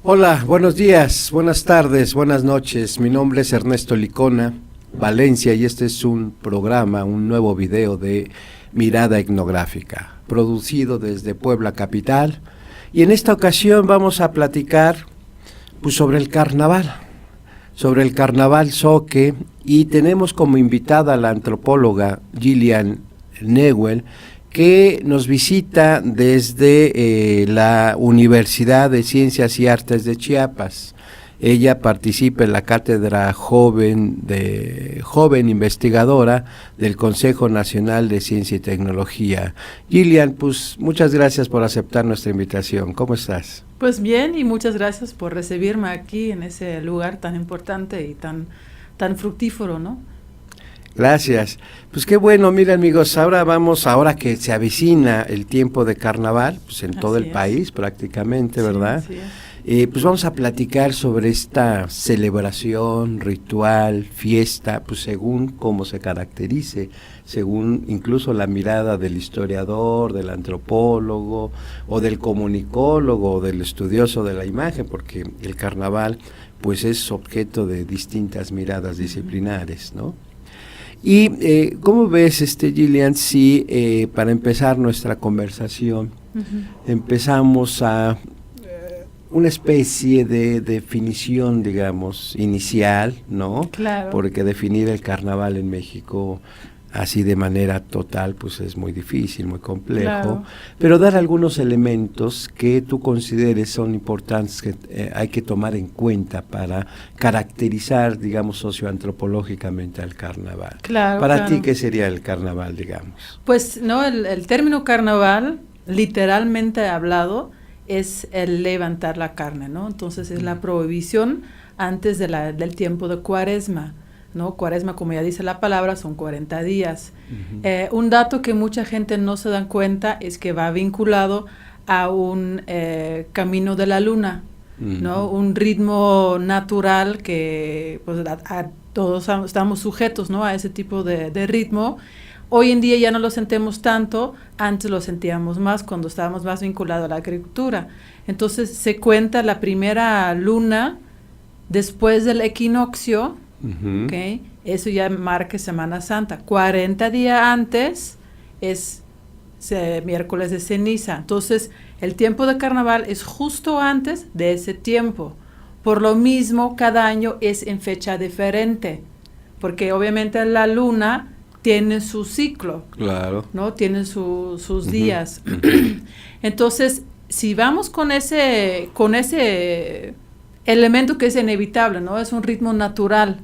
Hola, buenos días, buenas tardes, buenas noches. Mi nombre es Ernesto Licona, Valencia, y este es un programa, un nuevo video de Mirada Etnográfica, producido desde Puebla Capital. Y en esta ocasión vamos a platicar pues, sobre el carnaval zoque, y tenemos como invitada a la antropóloga Gillian Newell, que nos visita desde la Universidad de Ciencias y Artes de Chiapas. Ella participa en la cátedra joven investigadora del Consejo Nacional de Ciencia y Tecnología. Gillian, pues muchas gracias por aceptar nuestra invitación. ¿Cómo estás? Pues bien, y muchas gracias por recibirme aquí en ese lugar tan importante y tan fructífero, ¿no? Gracias. Pues qué bueno, mira amigos, ahora que se avecina el tiempo de carnaval, pues en todo el país prácticamente, ¿verdad? Sí, pues vamos a platicar sobre esta celebración, ritual, fiesta, pues según cómo se caracterice, según incluso la mirada del historiador, del antropólogo, o del comunicólogo, o del estudioso de la imagen, porque el carnaval pues es objeto de distintas miradas disciplinares, ¿no? Y ¿cómo ves, Gillian, si para empezar nuestra conversación empezamos a una especie de definición, digamos, inicial, ¿no? Claro. Porque definir el carnaval en México así de manera total, pues es muy difícil, muy complejo, claro. Pero dar algunos elementos que tú consideres son importantes, que hay que tomar en cuenta para caracterizar, digamos, socioantropológicamente al carnaval. Claro, Para ti, ¿qué sería el carnaval, digamos? Pues, no, el término carnaval, literalmente hablado, es el levantar la carne, ¿no? Entonces, es la prohibición antes del tiempo de Cuaresma, ¿no? Cuaresma, como ya dice la palabra, son 40 días. Un dato que mucha gente no se da cuenta es que va vinculado a un camino de la luna, ¿no? Un ritmo natural que pues, todos estamos sujetos, ¿no? A ese tipo de ritmo. Hoy en día ya no lo sentimos tanto, antes lo sentíamos más cuando estábamos más vinculados a la agricultura. Entonces se cuenta la primera luna después del equinoccio. Okay. Eso ya marca Semana Santa. 40 días antes es miércoles de ceniza. Entonces, el tiempo de carnaval es justo antes de ese tiempo. Por lo mismo, cada año es en fecha diferente, porque obviamente la luna tiene su ciclo, claro, ¿no? Tiene sus días. Entonces, si vamos con ese elemento que es inevitable, ¿no? Es un ritmo natural.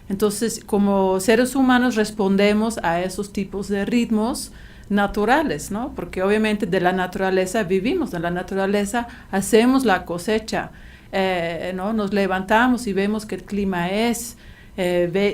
Entonces, como seres humanos respondemos a esos tipos de ritmos naturales, ¿no? Porque obviamente de la naturaleza vivimos, de la naturaleza hacemos la cosecha, ¿no? Nos levantamos y vemos que el clima es,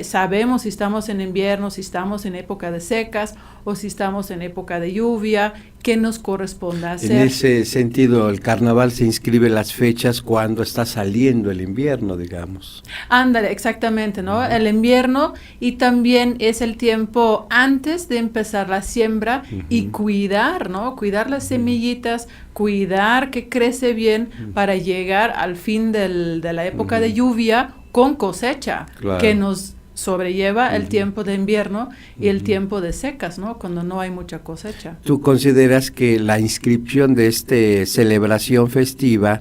sabemos si estamos en invierno, si estamos en época de secas o si estamos en época de lluvia, qué nos corresponde hacer. En ese sentido, el carnaval se inscribe las fechas cuando está saliendo el invierno, digamos. Ándale, exactamente, ¿no? El invierno, y también es el tiempo antes de empezar la siembra y cuidar, ¿no? Cuidar las semillitas, cuidar que crece bien para llegar al fin de la época de lluvia con cosecha, claro, que nos sobrelleva el tiempo de invierno y el tiempo de secas, ¿no? Cuando no hay mucha cosecha. ¿Tú consideras que la inscripción de esta celebración festiva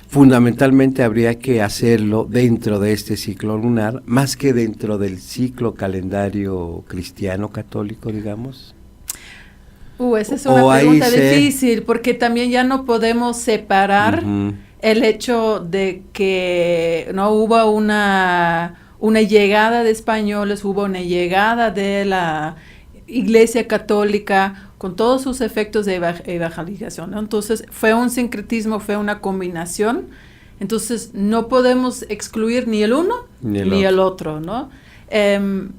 fundamentalmente habría que hacerlo dentro de este ciclo lunar, más que dentro del ciclo calendario cristiano católico, digamos? Esa es una pregunta difícil, porque también ya no podemos separar el hecho de que no hubo una llegada de españoles, hubo una llegada de la Iglesia Católica con todos sus efectos de evangelización, ¿no? Entonces fue un sincretismo, fue una combinación. Entonces no podemos excluir ni el uno ni el otro, ¿no?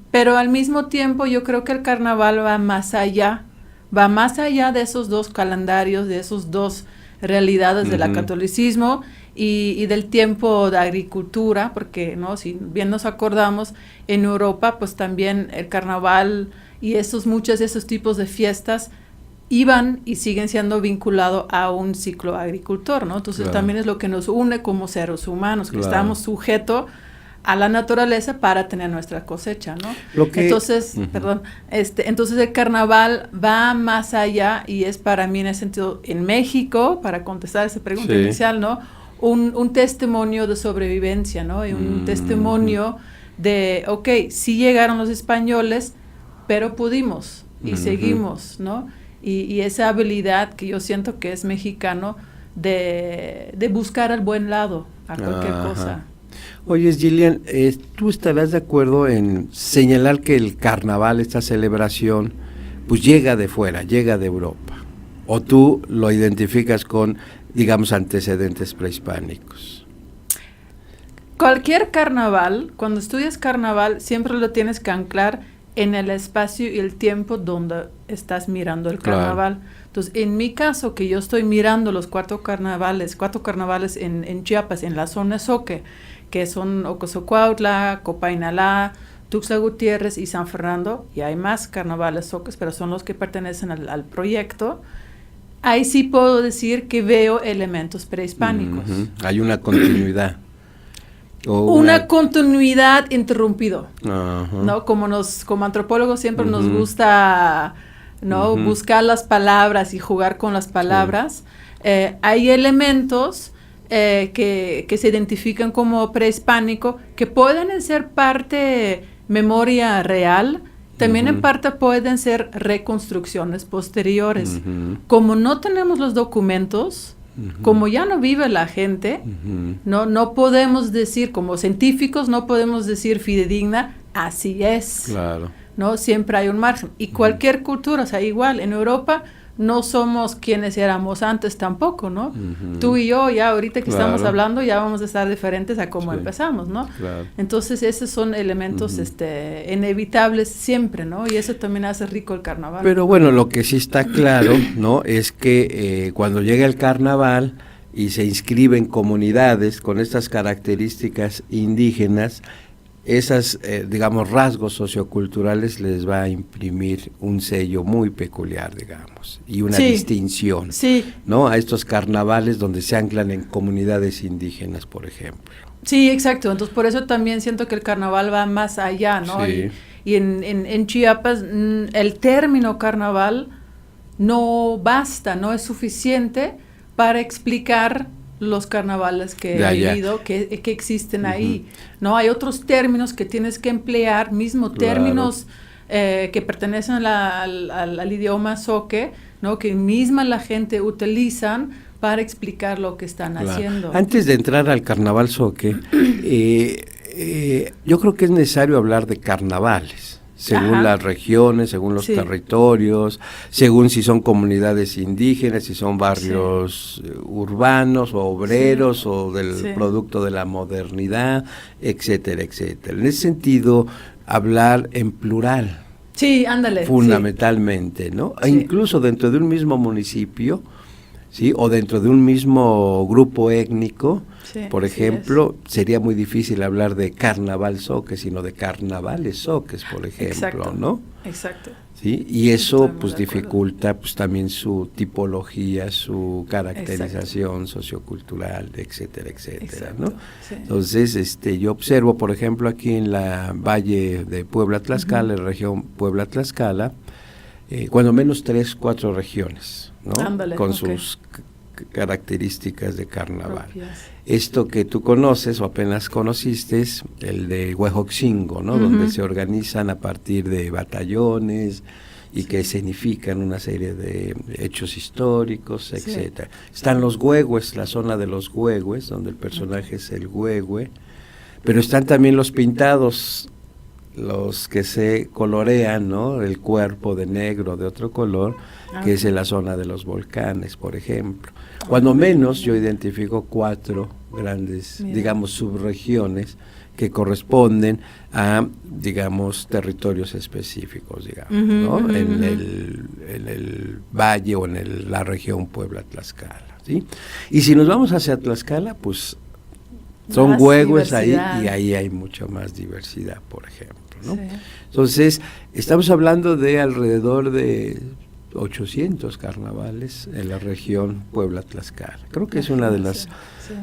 Pero al mismo tiempo yo creo que el carnaval va más allá de esos dos calendarios, de esos dos realidades del catolicismo y del tiempo de agricultura, porque no, si bien nos acordamos, en Europa pues también el carnaval y muchos de esos tipos de fiestas iban y siguen siendo vinculados a un ciclo agricultor, ¿no? Entonces también es lo que nos une como seres humanos, que estamos sujetos a la naturaleza para tener nuestra cosecha, ¿no? Entonces, entonces el carnaval va más allá y es para mí en ese sentido, en México, para contestar esa pregunta inicial, ¿no? Un testimonio de sobrevivencia, ¿no? Y un testimonio de, sí llegaron los españoles, pero pudimos y seguimos, ¿no? Y esa habilidad que yo siento que es mexicano de buscar el buen lado a cualquier cosa. Oye, Gillian, ¿tú estarás de acuerdo en señalar que el carnaval, esta celebración, pues llega de fuera, llega de Europa? ¿O tú lo identificas con, digamos, antecedentes prehispánicos? Cualquier carnaval, cuando estudias carnaval, siempre lo tienes que anclar en el espacio y el tiempo donde estás mirando el carnaval. Entonces, en mi caso, que yo estoy mirando los cuatro carnavales en Chiapas, en la zona Zoque, que son Ocosocuautla, Copainalá, Tuxtla Gutiérrez y San Fernando, y hay más carnavales zoques, pero son los que pertenecen al proyecto. Ahí sí puedo decir que veo elementos prehispánicos. Hay una continuidad. Una continuidad interrumpido, ¿no? Como antropólogos siempre nos gusta, ¿no? Buscar las palabras y jugar con las palabras. Hay elementos que se identifican como prehispánico, que pueden ser parte memoria real, también en parte pueden ser reconstrucciones posteriores. Como no tenemos los documentos, como ya no vive la gente, no podemos decir, como científicos, no podemos decir fidedigna, así es. Claro. ¿No? Siempre hay un margen. Y cualquier cultura, o sea, igual, en Europa no somos quienes éramos antes tampoco, ¿no? Tú y yo, ya ahorita que estamos hablando, ya vamos a estar diferentes a cómo empezamos, ¿no? Entonces, esos son elementos inevitables siempre, ¿no? Y eso también hace rico el carnaval. Pero bueno, lo que sí está claro, ¿no? Es que cuando llega el carnaval y se inscriben comunidades con estas características indígenas, esas, digamos, rasgos socioculturales les va a imprimir un sello muy peculiar, digamos, y una distinción, ¿no? A estos carnavales donde se anclan en comunidades indígenas, por ejemplo. Sí, exacto. Entonces, por eso también siento que el carnaval va más allá, ¿no? Y en Chiapas, el término carnaval no basta, no es suficiente para explicar los carnavales que he vivido, que existen ahí, ¿no? Hay otros términos que tienes que emplear, términos que pertenecen al idioma zoque, ¿no? Que misma la gente utilizan para explicar lo que están haciendo. Antes de entrar al carnaval zoque, yo creo que es necesario hablar de carnavales. Según las regiones, según los territorios, según si son comunidades indígenas, si son barrios urbanos o obreros o del producto de la modernidad, etcétera, etcétera. En ese sentido, hablar en plural. Sí, ándale. Fundamentalmente, ¿no? E incluso dentro de un mismo municipio, ¿sí? O dentro de un mismo grupo étnico, por ejemplo, sería muy difícil hablar de carnaval zoque, sino de carnavales zoques, por ejemplo, ¿no? Exacto. ¿Sí? Y eso pues dificulta pues también su tipología, su caracterización sociocultural, etcétera, etcétera, ¿no? Entonces, yo observo, por ejemplo, aquí en la Valle de Puebla-Tlaxcala, la región Puebla-Tlaxcala, cuando menos 3, 4 regiones, ¿no? Con sus características de carnaval. Esto que tú conoces o apenas conociste es el de Huejoxingo, ¿no? Donde se organizan a partir de batallones y que escenifican una serie de hechos históricos, etcétera. Están los huehues, la zona de los huehues, donde el personaje es el huehue, pero están también los pintados, los que se colorean, ¿no? El cuerpo de negro, de otro color, que es en la zona de los volcanes, por ejemplo. Cuando menos yo identifico 4 grandes, digamos, subregiones que corresponden a, digamos, territorios específicos, digamos, ¿no? En el valle o en la región Puebla-Tlaxcala, ¿sí? Y si nos vamos hacia Tlaxcala, pues son huehues ahí, y ahí hay mucha más diversidad, por ejemplo, ¿no? Entonces, estamos hablando de alrededor de 800 carnavales en la región Puebla-Tlaxcala. Creo que es una de las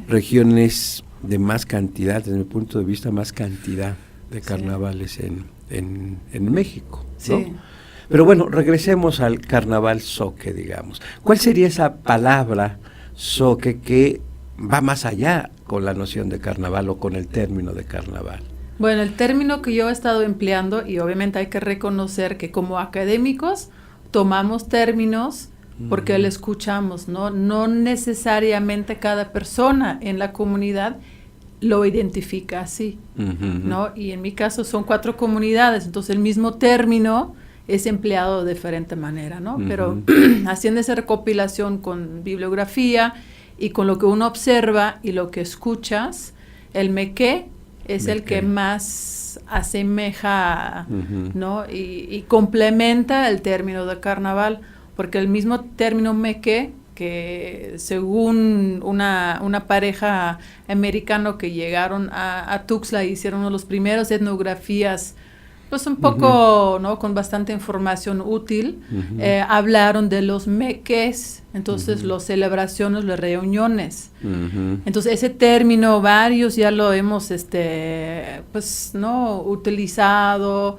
regiones de más cantidad, desde mi punto de vista, más cantidad de carnavales en México, ¿no? Sí. Pero bueno, regresemos al carnaval zoque, digamos. ¿Cuál sería esa palabra zoque que va más allá con la noción de carnaval o con el término de carnaval? Bueno, el término que yo he estado empleando, y obviamente hay que reconocer que como académicos tomamos términos porque lo escuchamos, ¿no? No necesariamente cada persona en la comunidad lo identifica así, ¿no? Y en mi caso son 4 comunidades, entonces el mismo término es empleado de diferente manera, ¿no? Pero haciendo esa recopilación con bibliografía y con lo que uno observa y lo que escuchas, el mequé es el que más asemeja, ¿no? Y complementa el término de carnaval, porque el mismo término mequé, que según una pareja americano que llegaron a Tuxtla y hicieron uno de los primeros etnografías, pues un poco, ¿no? Con bastante información útil, hablaron de los meques, entonces las celebraciones, las reuniones. Entonces ese término varios ya lo hemos, pues, ¿no? Utilizado,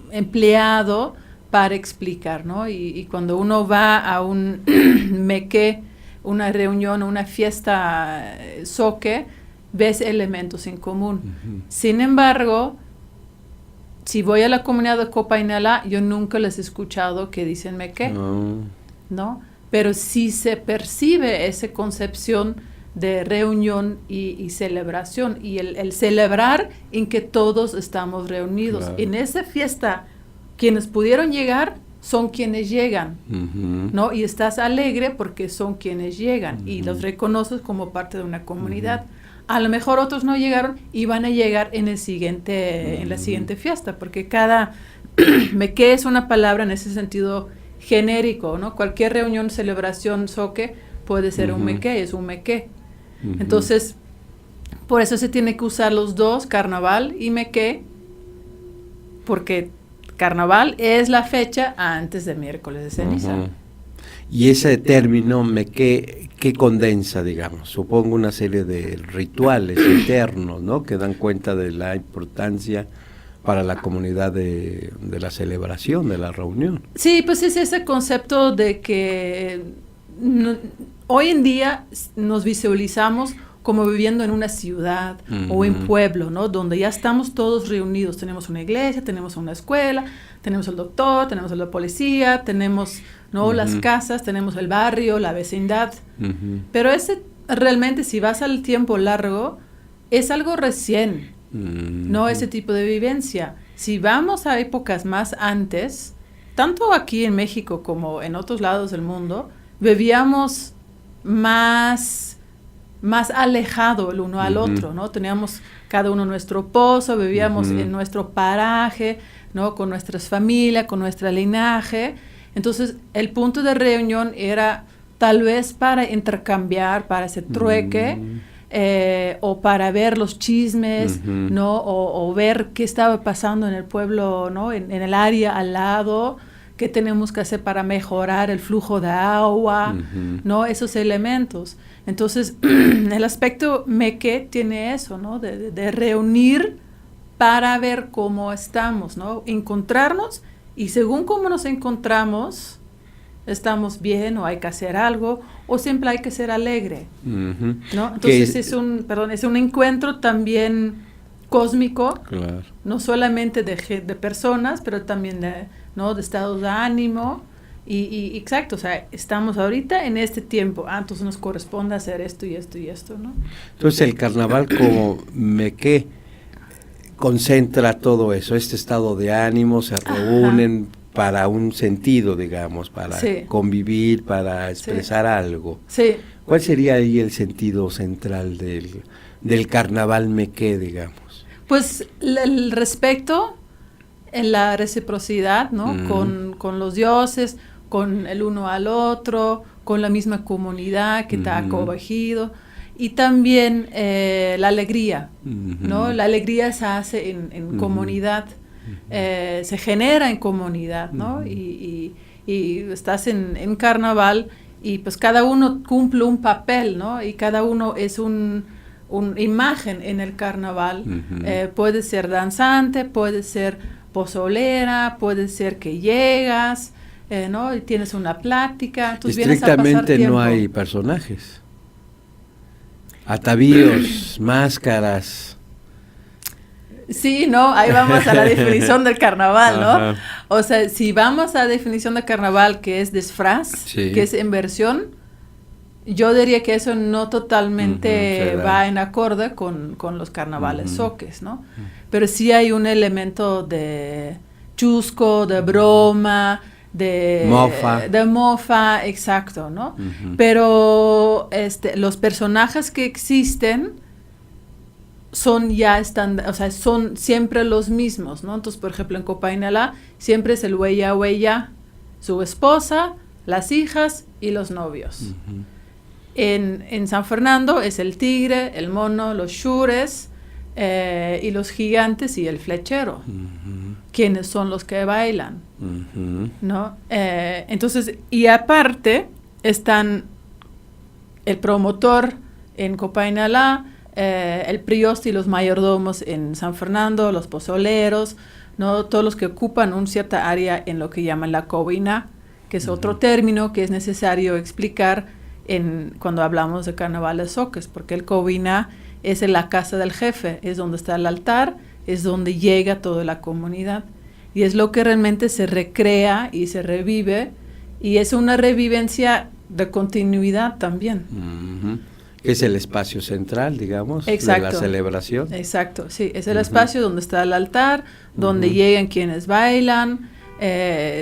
empleado para explicar, ¿no? Y cuando uno va a un meque, una reunión, una fiesta zoque, ves elementos en común. Sin embargo, si voy a la comunidad de Copainala, yo nunca les he escuchado que dicen mequé, ¿no? Pero sí se percibe esa concepción de reunión y celebración, y el celebrar en que todos estamos reunidos. Claro. En esa fiesta, quienes pudieron llegar son quienes llegan, ¿no? Y estás alegre porque son quienes llegan, y los reconoces como parte de una comunidad. A lo mejor otros no llegaron y van a llegar en la siguiente fiesta, porque cada mequé es una palabra en ese sentido genérico, ¿no? Cualquier reunión, celebración, zoque puede ser un mequé, es un mequé. Entonces, por eso se tiene que usar los dos, carnaval y mequé, porque carnaval es la fecha antes de miércoles de ceniza. Y ese término mequé, ¿qué condensa, digamos? Supongo una serie de rituales internos, ¿no? Que dan cuenta de la importancia para la comunidad de la celebración, de la reunión. Sí, pues es ese concepto de que hoy en día nos visualizamos como viviendo en una ciudad o en pueblo, ¿no? Donde ya estamos todos reunidos. Tenemos una iglesia, tenemos una escuela, tenemos el doctor, tenemos la policía, tenemos, ¿no? Las casas, tenemos el barrio, la vecindad. Pero ese realmente, si vas al tiempo largo, es algo recién, ¿no? Ese tipo de vivencia. Si vamos a épocas más antes, tanto aquí en México como en otros lados del mundo, vivíamos más alejado el uno al otro, ¿no? Teníamos cada uno nuestro pozo, vivíamos en nuestro paraje, ¿no? Con nuestras familias, con nuestro linaje. Entonces, el punto de reunión era tal vez para intercambiar, para hacer trueque, o para ver los chismes, ¿no? O ver qué estaba pasando en el pueblo, ¿no? En el área al lado, qué tenemos que hacer para mejorar el flujo de agua, ¿no? Esos elementos. Entonces, el aspecto mequé tiene eso, ¿no? De reunir para ver cómo estamos, ¿no? Encontrarnos, y según cómo nos encontramos, estamos bien o hay que hacer algo, o siempre hay que ser alegre, ¿no? Entonces es un encuentro también cósmico, claro. No solamente de personas, pero también de estados de ánimo. Y exacto, o sea, estamos ahorita en este tiempo, entonces nos corresponde hacer esto y esto y esto, ¿no? Entonces el carnaval como mequé concentra todo eso, este estado de ánimo, se reúnen para un sentido, digamos, para convivir, para expresar algo. Sí. ¿Cuál sería ahí el sentido central del carnaval mequé, digamos? Pues el respeto, la reciprocidad, ¿no? Con los dioses, con el uno al otro, con la misma comunidad que te ha acogido, y también la alegría, ¿no? La alegría se hace en comunidad. se genera en comunidad, ¿no? Y estás en carnaval y pues cada uno cumple un papel, ¿no? Y cada uno es una imagen en el carnaval. Puede ser danzante, puede ser pozolera, puede ser que llegas, ¿no? Y tienes una plática. Estrictamente no hay personajes. Atavíos, máscaras. Sí, ¿no? Ahí vamos a la definición del carnaval, ¿no? Ajá. O sea, si vamos a la definición de carnaval, que es disfraz, que es inversión, yo diría que eso no totalmente va en acorde con los carnavales soques, ¿no? Pero sí hay un elemento de chusco, de broma, de mofa, exacto, ¿no? Pero los personajes que existen son siempre los mismos, ¿no? Entonces, por ejemplo, en Copainalá siempre es el huella, su esposa, las hijas y los novios. En San Fernando es el tigre, el mono, los xures, y los gigantes y el flechero, quienes son los que bailan, ¿no? Entonces, y aparte están el promotor en Copainalá, el prioste y los mayordomos en San Fernando, los pozoleros, ¿no? Todos los que ocupan una cierta área en lo que llaman la covina, que es otro término que es necesario explicar cuando hablamos de carnavales soques, porque el covina es en la casa del jefe, es donde está el altar, es donde llega toda la comunidad, y es lo que realmente se recrea y se revive, y es una revivencia de continuidad también. Es el espacio central, digamos, de la celebración. Exacto, sí, es el espacio donde está el altar, donde llegan quienes bailan,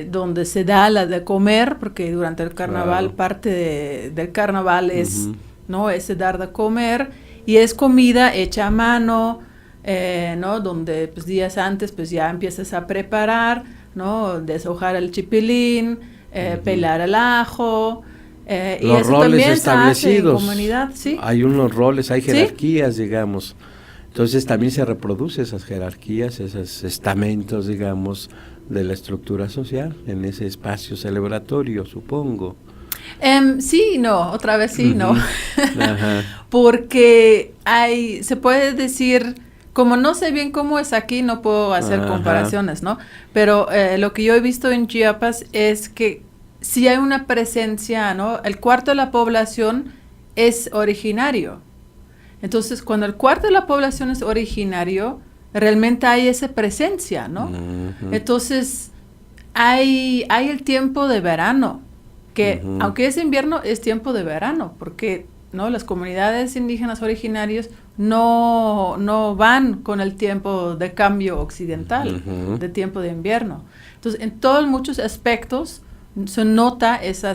donde se da la de comer, porque durante el carnaval, parte del carnaval es, ¿no? Ese dar de comer, y es comida hecha a mano, ¿no? Donde pues días antes pues ya empiezas a preparar, ¿no? Deshojar el chipilín, pelar el ajo. Los y eso roles establecidos, en comunidad, ¿sí? Hay unos roles, hay jerarquías, digamos. Entonces también se reproduce esas jerarquías, esos estamentos, digamos, de la estructura social en ese espacio celebratorio, supongo. Sí y no, otra vez sí y no. Porque se puede decir, como no sé bien cómo es aquí, no puedo hacer comparaciones, ¿no? Pero lo que yo he visto en Chiapas es que sí hay una presencia, ¿no? El cuarto de la población es originario. Entonces, cuando el cuarto de la población es originario, realmente hay esa presencia, ¿no? Entonces, hay el tiempo de verano, que aunque es invierno, es tiempo de verano, porque, ¿no? Las comunidades indígenas originarias no van con el tiempo de cambio occidental, de tiempo de invierno. Entonces, en todos muchos aspectos se nota esa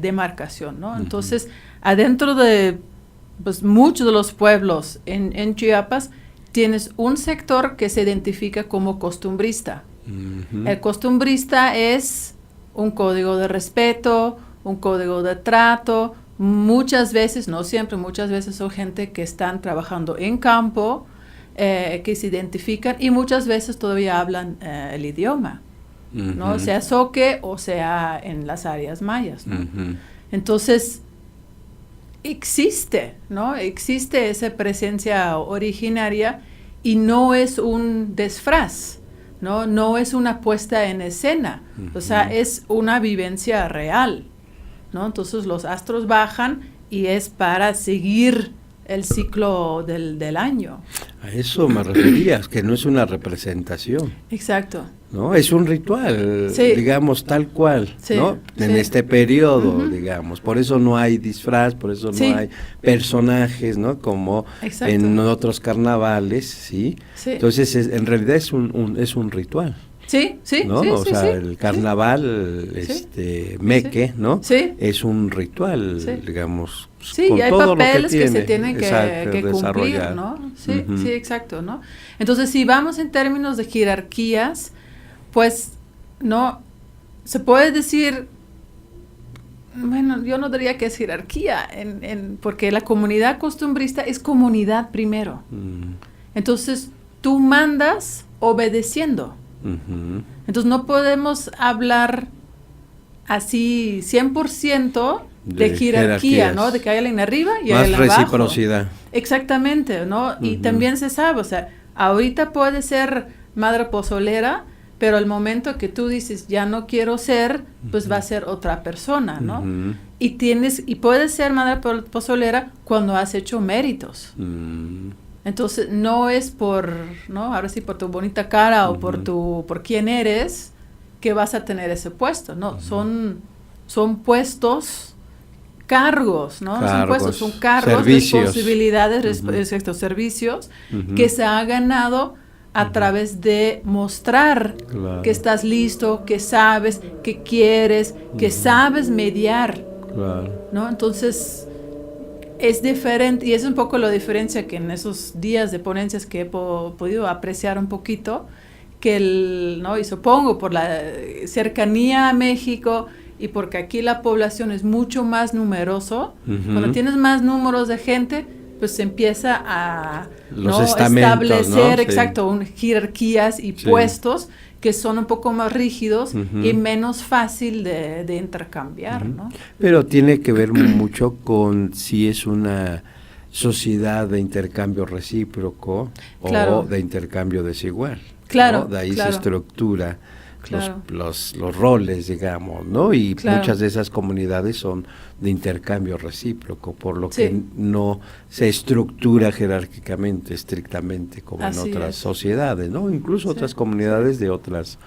demarcación, ¿no? Entonces, adentro de pues, muchos de los pueblos en Chiapas, tienes un sector que se identifica como costumbrista. El costumbrista es un código de respeto, un código de trato. Muchas veces, no siempre, muchas veces son gente que están trabajando en campo, que se identifican, y muchas veces todavía hablan el idioma, ¿no? Sea zoque o sea en las áreas mayas, ¿no? Entonces, existe, ¿no? Existe esa presencia originaria y no es un disfraz, ¿no? No es una puesta en escena, o sea, es una vivencia real, ¿no? Entonces los astros bajan y es para seguir el ciclo del año. A eso me referías, que no es una representación. Exacto. ¿No? Es un ritual, digamos, tal cual, ¿no? En este periodo, digamos. Por eso no hay disfraz, por eso no hay personajes, ¿no? Como en otros carnavales, ¿sí? Entonces, en realidad es un ritual. ¿No? O sea, el carnaval, meque, ¿no? Es un ritual, digamos. Sí, y hay papeles que se tienen que cumplir, ¿no? Sí, exacto, ¿no? Entonces, si vamos en términos de jerarquías, pues, no, se puede decir, bueno, yo no diría que es jerarquía, porque la comunidad costumbrista es comunidad primero. Entonces, tú mandas obedeciendo. Entonces no podemos hablar así 100% de jerarquía, ¿no? De que hay alguien arriba y hay alguien abajo. Más reciprocidad. Exactamente, ¿no? Y también se sabe, o sea, ahorita puede ser madre pozolera, pero el momento que tú dices ya no quiero ser, pues va a ser otra persona, ¿no? Y puedes ser madre pozolera cuando has hecho méritos. Entonces no es ¿no? Ahora sí por tu bonita cara o por quién eres que vas a tener ese puesto, ¿no? Son puestos, cargos, ¿no? Son puestos, son cargos, servicios. Responsabilidades, estos servicios que se ha ganado a través de mostrar que estás listo, que sabes, que quieres, que sabes mediar, ¿no? Entonces es diferente, y es un poco la diferencia que en esos días de ponencias que he podido apreciar un poquito, que ¿no? Y supongo por la cercanía a México y porque aquí la población es mucho más numeroso, cuando tienes más números de gente, pues se empieza a establecer, ¿no? Exacto, jerarquías y puestos que son un poco más rígidos y menos fácil de intercambiar, ¿no? Pero tiene que ver mucho con si es una sociedad de intercambio recíproco o de intercambio desigual. Claro, ¿no? De ahí se estructura los roles, digamos, ¿no? Y muchas de esas comunidades son de intercambio recíproco, por lo que no se estructura jerárquicamente, estrictamente, como en otras sociedades, ¿no? Incluso otras comunidades de otras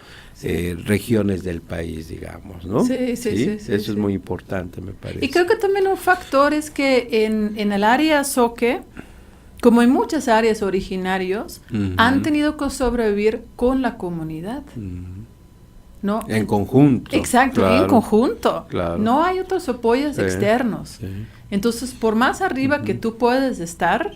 regiones del país, digamos, ¿no? Eso es muy importante, me parece. Y creo que también un factor es que en el área Zoque, como en muchas áreas originarios, han tenido que sobrevivir con la comunidad. ¿No? En conjunto. Exacto, en conjunto. Claro. No hay otros apoyos externos. Entonces, por más arriba que tú puedes estar,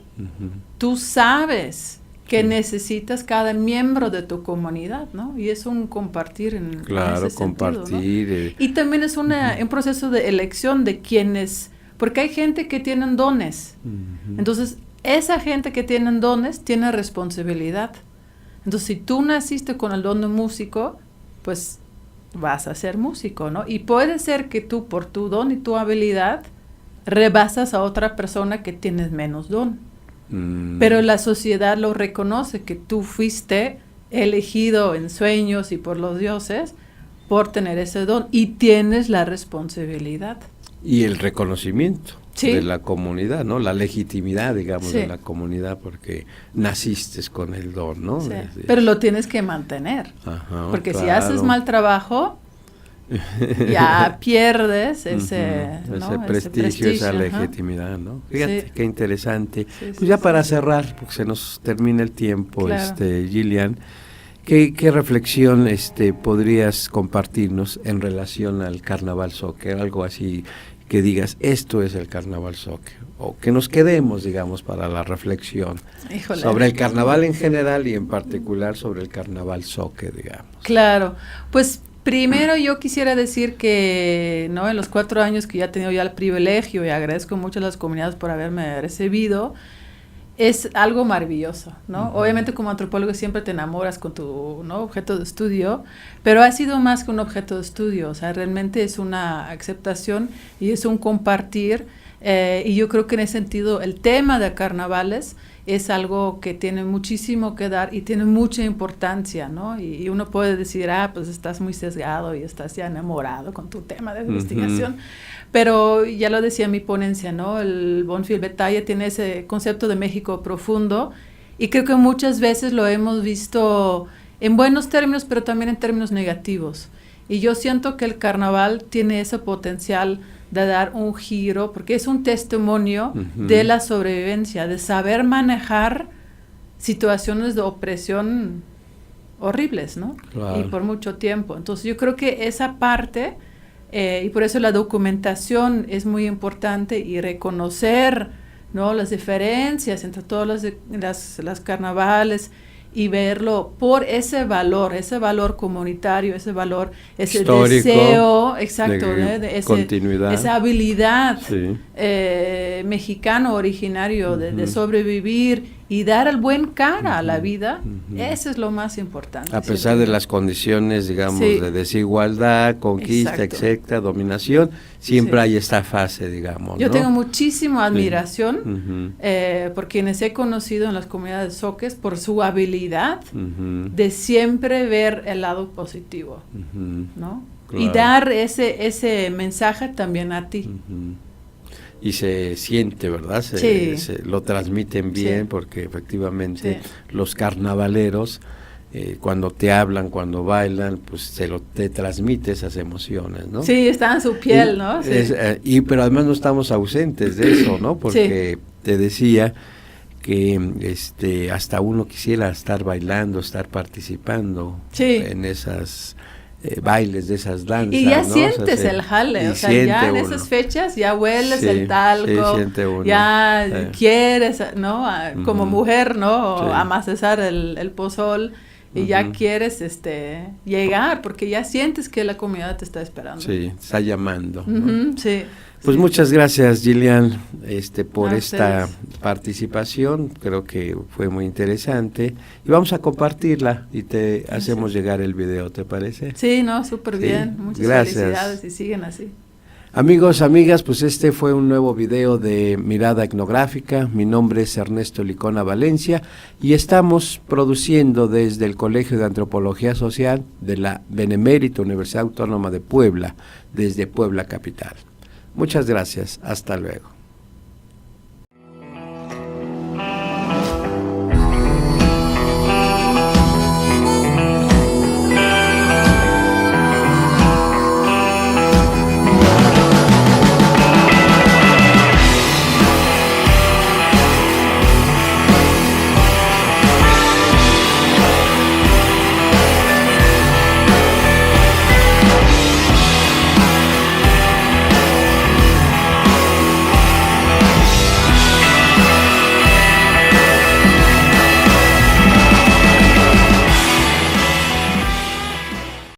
tú sabes que necesitas cada miembro de tu comunidad, ¿no? Y es un compartir en ese compartir. Sentido, ¿no? Y también es un proceso de elección de quienes, porque hay gente que tienen dones. Entonces, esa gente que tienen dones tiene responsabilidad. Entonces, si tú naciste con el don de músico, pues vas a ser músico, ¿no? Y puede ser que tú, por tu don y tu habilidad, rebasas a otra persona que tienes menos don. Pero la sociedad lo reconoce, que tú fuiste elegido en sueños y por los dioses por tener ese don, y tienes la responsabilidad. Y el reconocimiento de la comunidad, ¿no? La legitimidad, digamos, de la comunidad, porque naciste con el don, ¿no? Pero lo tienes que mantener. Porque si haces mal trabajo, ya pierdes ese prestigio, esa legitimidad, ¿no? Fíjate qué interesante. Pues ya para cerrar, porque se nos termina el tiempo, Gillian, ¿qué reflexión podrías compartirnos en relación al Carnaval Zoque? Algo así que digas, esto es el Carnaval Zoque, o que nos quedemos, digamos, para la reflexión sobre el carnaval en general y en particular sobre el Carnaval Zoque, digamos. Claro, pues primero yo quisiera decir que, ¿no? En los 4 años que ya he tenido ya el privilegio, y agradezco mucho a las comunidades por haberme recibido, es algo maravilloso, ¿no? Obviamente como antropólogo siempre te enamoras con tu, ¿no? objeto de estudio, pero ha sido más que un objeto de estudio, o sea, realmente es una aceptación y es un compartir, y yo creo que en ese sentido el tema de carnavales es algo que tiene muchísimo que dar y tiene mucha importancia, ¿no? Y uno puede decir, pues estás muy sesgado y estás ya enamorado con tu tema de investigación, pero ya lo decía en mi ponencia, ¿no? El Bonfil Betaille tiene ese concepto de México profundo, y creo que muchas veces lo hemos visto en buenos términos, pero también en términos negativos. Y yo siento que el carnaval tiene ese potencial de dar un giro, porque es un testimonio de la sobrevivencia, de saber manejar situaciones de opresión horribles, ¿no? Claro. Y por mucho tiempo. Entonces yo creo que esa parte, y por eso la documentación es muy importante, y reconocer, ¿no? las diferencias entre todas las carnavales, y verlo por ese valor comunitario, ese valor, ese histórico, deseo, exacto, de continuidad, esa habilidad mexicano originario de sobrevivir y dar el buen cara a la vida, eso es lo más importante. A pesar de las condiciones, digamos, de desigualdad, conquista, etcétera, dominación, siempre hay esta fase, digamos. Yo tengo muchísima admiración por quienes he conocido en las comunidades zoques por su habilidad de siempre ver el lado positivo, ¿no? Claro. Y dar ese mensaje también a ti. Y se siente, ¿verdad? Se lo transmiten bien, porque efectivamente los carnavaleros, cuando te hablan, cuando bailan, pues te transmite esas emociones, ¿no? Sí, está en su piel, ¿no? Pero además no estamos ausentes de eso, ¿no? Porque te decía que hasta uno quisiera estar bailando, estar participando en esas bailes, de esas danzas. Y ya sientes el jale, o sea, ya en esas fechas ya hueles el talco, ya quieres, ¿no? Como mujer, ¿no? Amacesar el pozol, y ya quieres llegar, porque ya sientes que la comunidad te está esperando. Sí, está llamando, ¿no? Pues muchas gracias, Gillian, por esta participación. Creo que fue muy interesante. Y vamos a compartirla y te hacemos llegar el video, ¿te parece? Sí, no, súper bien. Muchas felicidades y siguen así. Amigos, amigas, pues este fue un nuevo video de Mirada Etnográfica. Mi nombre es Ernesto Licona Valencia y estamos produciendo desde el Colegio de Antropología Social de la Benemérita Universidad Autónoma de Puebla, desde Puebla Capital. Muchas gracias. Hasta luego.